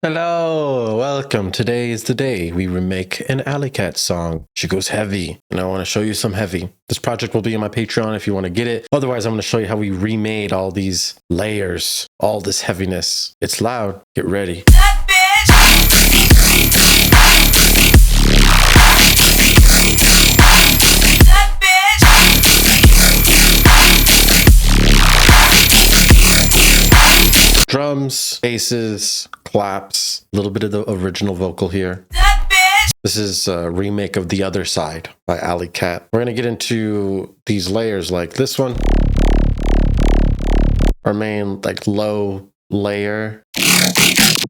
Hello, welcome. Today is the day we remake an Alleycvt song. She goes heavy, and I want to show you some heavy. This project will be on my Patreon if you want to get it. Otherwise, I'm going to show you how we remade all these layers, all this heaviness. It's loud. Get ready. Drums, basses, claps, a little bit of the original vocal here. This is a remake of The Other Side by Alleycvt. We're going to get into these layers like this one. Our main low layer,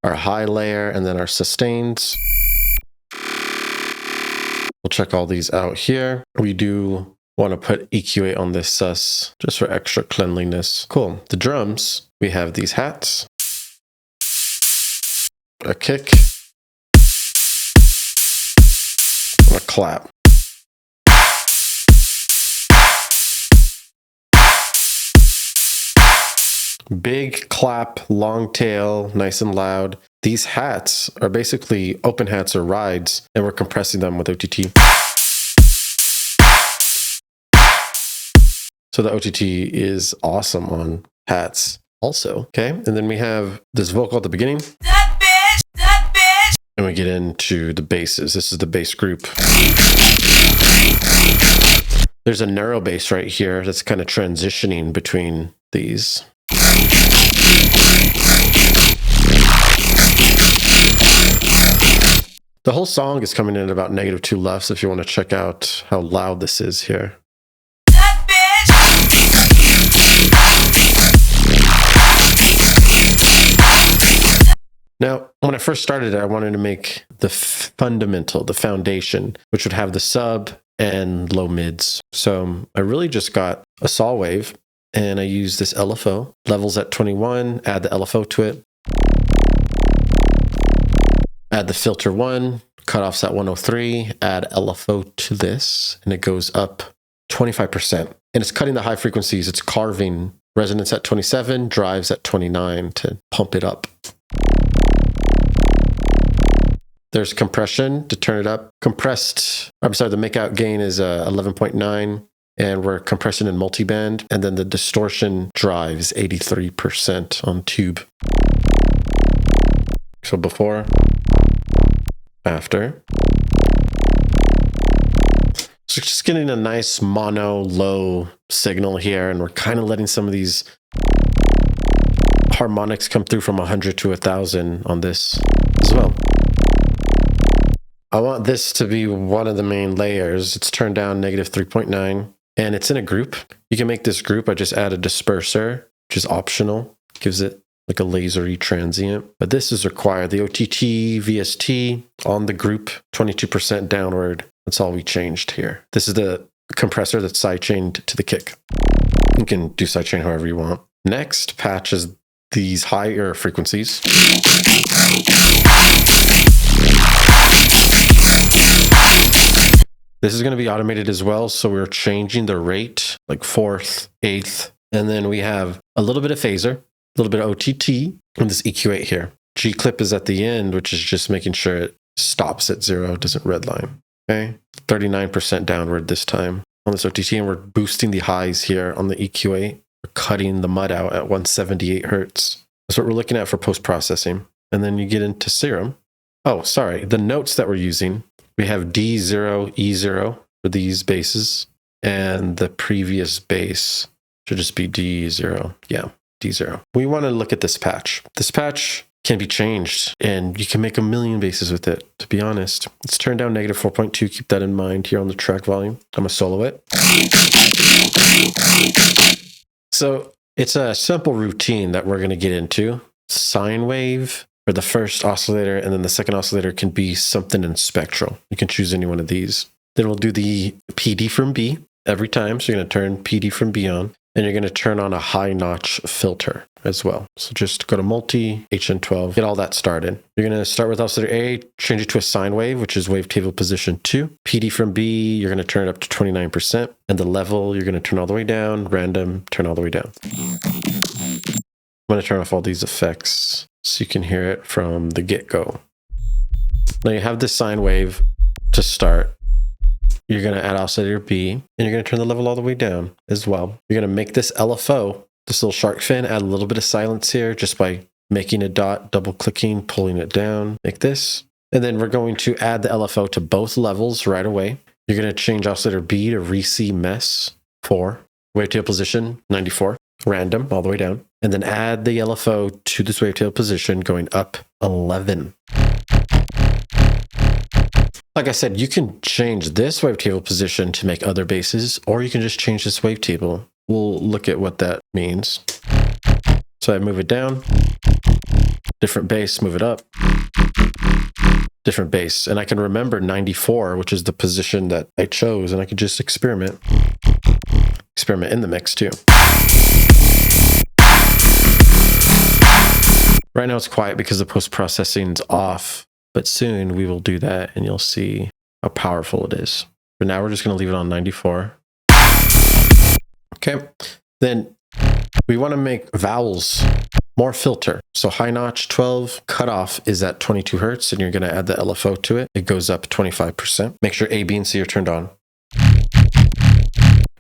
our high layer, and then our sustains. We'll check all these out here. We do want to put EQ8 on this sus just for extra cleanliness. Cool. The drums, we have these hats, a kick, and a clap. Big clap, long tail, nice and loud. These hats are basically open hats or rides, and we're compressing them with OTT. So the OTT is awesome on hats also, okay? And then we have this vocal at the beginning. And we get into the basses. This is the bass group. There's a narrow bass right here that's kind of transitioning between these. The whole song is coming in at about -2 LUFS if you want to check out how loud this is here. Now, when I first started it, I wanted to make the fundamental, the foundation, which would have the sub and low mids. So I really just got a saw wave and I used this LFO, levels at 21, add the LFO to it, add the filter 1, cutoffs at 103, add LFO to this, and it goes up 25%. And it's cutting the high frequencies. It's carving resonance at 27, drives at 29 to pump it up. There's compression to turn it up. The makeout gain is 11.9, and we're compressing in multiband. And then the distortion drive is 83% on tube. So before, after. So just getting a nice mono low signal here, and we're kind of letting some of these harmonics come through from 100 to 1000 on this as well. I want this to be one of the main layers. It's turned down -3.9, and it's in a group. You can make this group. I just add a disperser, which is optional. Gives it like a lasery transient. But this is required. The OTT, VST on the group, 22% downward. That's all we changed here. This is the compressor that's sidechained to the kick. You can do sidechain however you want. Next patch is these higher frequencies. This is going to be automated as well, so we're changing the rate, like 4th, 8th, and then we have a little bit of phaser, a little bit of OTT, and this EQ8 here. G-clip is at the end, which is just making sure it stops at 0, doesn't redline. Okay, 39% downward this time on this OTT, and we're boosting the highs here on the EQ8. We're cutting the mud out at 178 hertz. That's what we're looking at for post-processing. And then you get into serum. Oh, sorry, the notes that we're using. We have D0, E0 for these basses, and the previous bass should just be D0. Yeah, D0. We want to look at this patch. This patch can be changed, and you can make a million basses with it, to be honest. It's turned down -4.2. Keep that in mind here on the track volume. I'm going to solo it. So it's a simple routine that we're going to get into. Sine wave for the first oscillator, and then the second oscillator can be something in spectral. You can choose any one of these. Then we'll do the PD from B every time. So you're going to turn PD from B on, and you're going to turn on a high notch filter as well. So just go to multi, HN12, get all that started. You're going to start with oscillator A, change it to a sine wave, which is wavetable position 2. PD from B, you're going to turn it up to 29%. And the level, you're going to turn all the way down. Random, turn all the way down. I'm going to turn off all these effects so you can hear it from the get-go. Now you have this sine wave to start. You're going to add oscillator B, and you're going to turn the level all the way down as well. You're going to make this LFO, this little shark fin, add a little bit of silence here just by making a dot, double clicking, pulling it down like this. And then we're going to add the LFO to both levels right away. You're going to change oscillator B to Re-C Mess 4, wavetail position 94, random all the way down. And then add the LFO to this wavetail position going up 11. Like I said, you can change this wavetable position to make other basses, or you can just change this wavetable. We'll look at what that means. So I move it down, different bass, move it up, different bass. And I can remember 94, which is the position that I chose, and I could just experiment in the mix too. Right now it's quiet because the post-processing's off, but soon we will do that and you'll see how powerful it is. For now, we're just going to leave it on 94. Okay, then we want to make vowels more filter. So high notch 12, cutoff is at 22 hertz, and you're going to add the LFO to it. It goes up 25%. Make sure A, B, and C are turned on.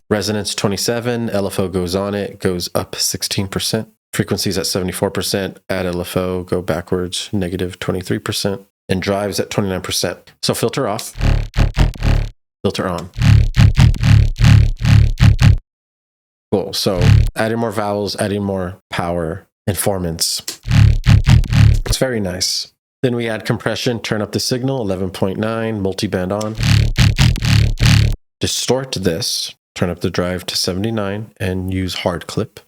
Resonance 27, LFO goes on it, goes up 16%. Frequencies at 74%, add LFO, go backwards, negative 23%. And drives at 29%. So filter off, filter on. Cool. So adding more vowels, adding more power, informants. It's very nice. Then we add compression, turn up the signal, 11.9, multiband on. Distort this, turn up the drive to 79, and use hard clip.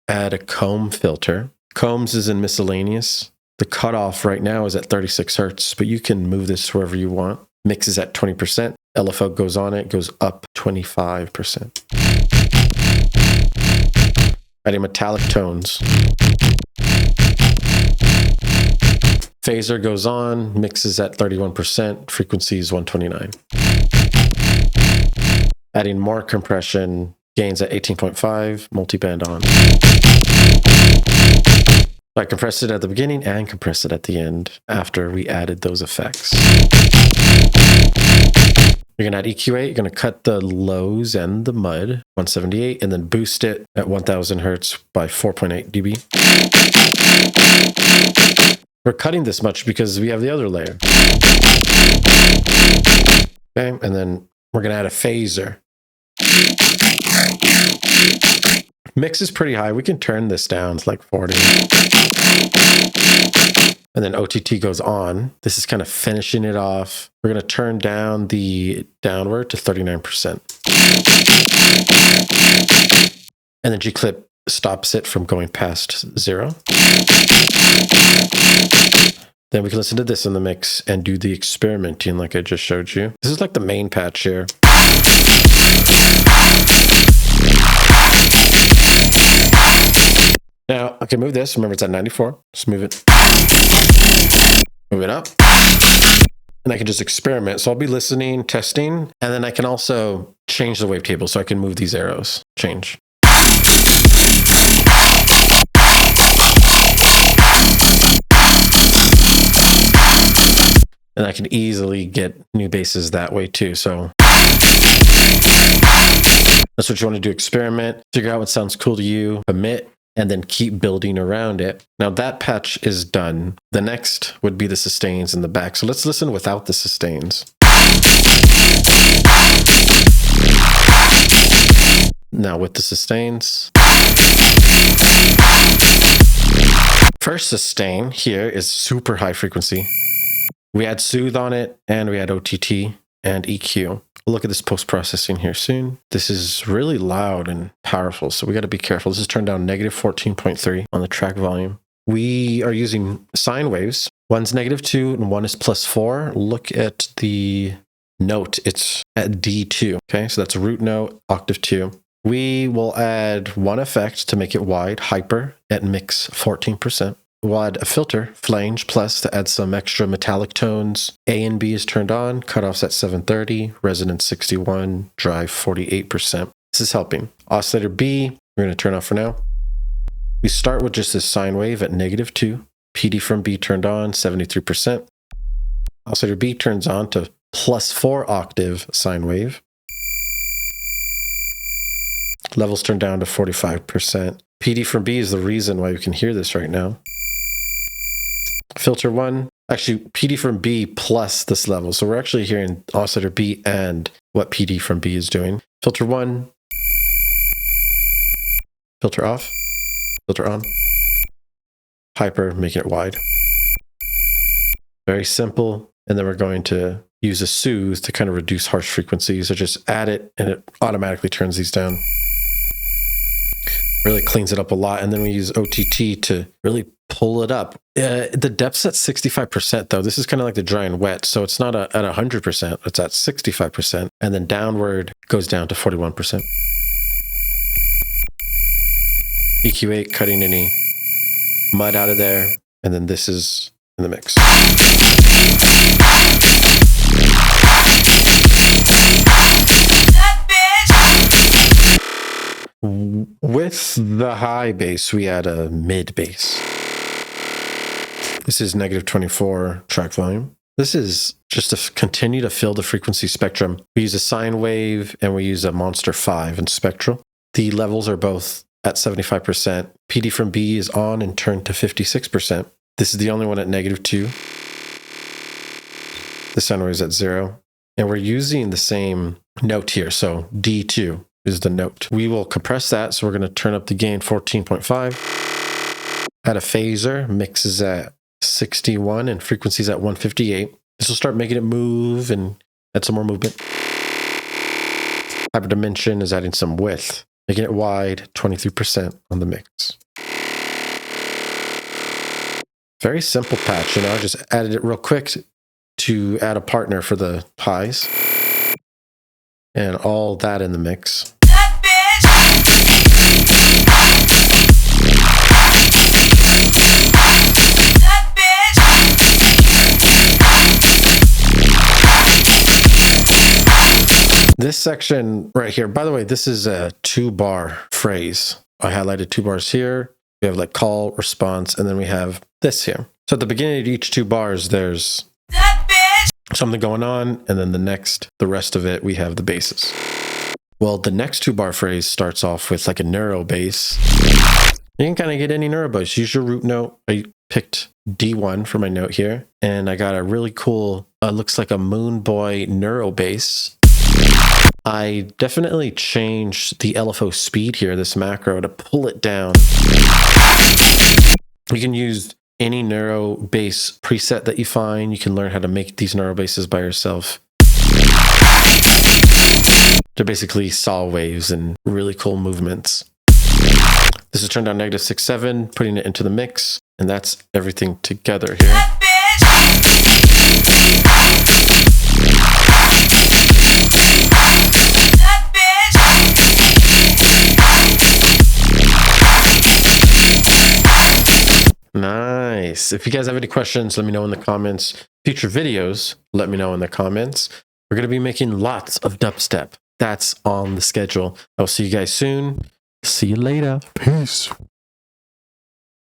Add a comb filter. Combs is in miscellaneous. The cutoff right now is at 36 hertz, but you can move this wherever you want. Mix is at 20%. LFO goes on it, goes up 25%. Adding metallic tones. Phaser goes on, mixes at 31%, frequency is 129. Adding more compression, gains at 18.5, multiband on. I compressed it at the beginning and compressed it at the end after we added those effects. You're going to add EQ8, you're going to cut the lows and the mud, 178, and then boost it at 1000 hertz by 4.8 dB. We're cutting this much because we have the other layer. Okay, and then we're going to add a phaser. Mix is pretty high. We can turn this down. It's like 40. And then OTT goes on. This is kind of finishing it off. We're going to turn down the downward to 39%. And then G-clip stops it from going past 0. Then we can listen to this in the mix and do the experimenting like I just showed you. This is like the main patch here. Now, I can move this. Remember, it's at 94. Just move it. Move it up. And I can just experiment. So I'll be listening, testing, and then I can also change the wavetable. So I can move these arrows. Change. And I can easily get new basses that way too. So that's what you want to do. Experiment. Figure out what sounds cool to you. Commit. And then keep building around it. Now that patch is done. The next would be the sustains in the back. So let's listen without the sustains. Now with the sustains. First sustain here is super high frequency. We add soothe on it, and we add OTT and EQ. We'll look at this post-processing here soon. This is really loud and powerful, so we got to be careful. This is turned down negative 14.3 on the track volume. We are using sine waves. One's -2 and one is +4. Look at the note. It's at D2. Okay, so that's a root note, octave 2. We will add one effect to make it wide, hyper, at mix 14%. We'll add a filter, flange plus, to add some extra metallic tones. A and B is turned on, cutoffs at 730, resonance 61, drive 48%. This is helping. Oscillator B, we're going to turn off for now. We start with just this sine wave at -2. PD from B turned on, 73%. Oscillator B turns on to +4 octave sine wave. Levels turn down to 45%. PD from B is the reason why we can hear this right now. Filter 1, actually PD from B plus this level. So we're actually hearing oscillator B and what PD from B is doing. Filter 1, filter off, filter on, hyper, making it wide. Very simple. And then we're going to use a soothe to kind of reduce harsh frequencies. So just add it and it automatically turns these down. Really cleans it up a lot. And then we use OTT to really pull it up. The depth's at 65% though. This is kind of like the dry and wet. So it's not at 100%, it's at 65%. And then downward goes down to 41%. EQ8, cutting any mud out of there. And then this is in the mix. With the high bass, we add a mid bass. This is -24 track volume. This is just to continue to fill the frequency spectrum. We use a sine wave and we use a Monster 5 in spectral. The levels are both at 75%. PD from B is on and turned to 56%. This is the only one at -2. The sine wave is at 0. And we're using the same note here. So D2 is the note. We will compress that. So we're going to turn up the gain 14.5. Add a phaser, mix is at 61 and frequencies at 158. This will start making it move and add some more movement. Hyperdimension is adding some width, making it wide, 23% on the mix. Very simple patch, you know, I just added it real quick to add a partner for the highs. And all that in the mix. This section right here, by the way, this is a 2-bar phrase. I highlighted 2 bars here. We have like call, response, and then we have this here. So at the beginning of each 2 bars, there's something going on, and then the rest of it, we have the basses. Well, the next 2-bar phrase starts off with like a neuro bass. You can kind of get any neuro bass. Use your root note. I picked D1 for my note here, and I got a really cool, looks like a Moon Boy neuro bass. I definitely changed the LFO speed here, this macro, to pull it down. You can use any neuro bass preset that you find. You can learn how to make these neuro basses by yourself. They're basically saw waves and really cool movements. This is turned down -6.7, putting it into the mix, and that's everything together here. Nice. If you guys have any questions, let me know in the comments. Future videos, let me know in the comments. We're going to be making lots of dubstep. That's on the schedule. I'll see you guys soon. See you later. Peace.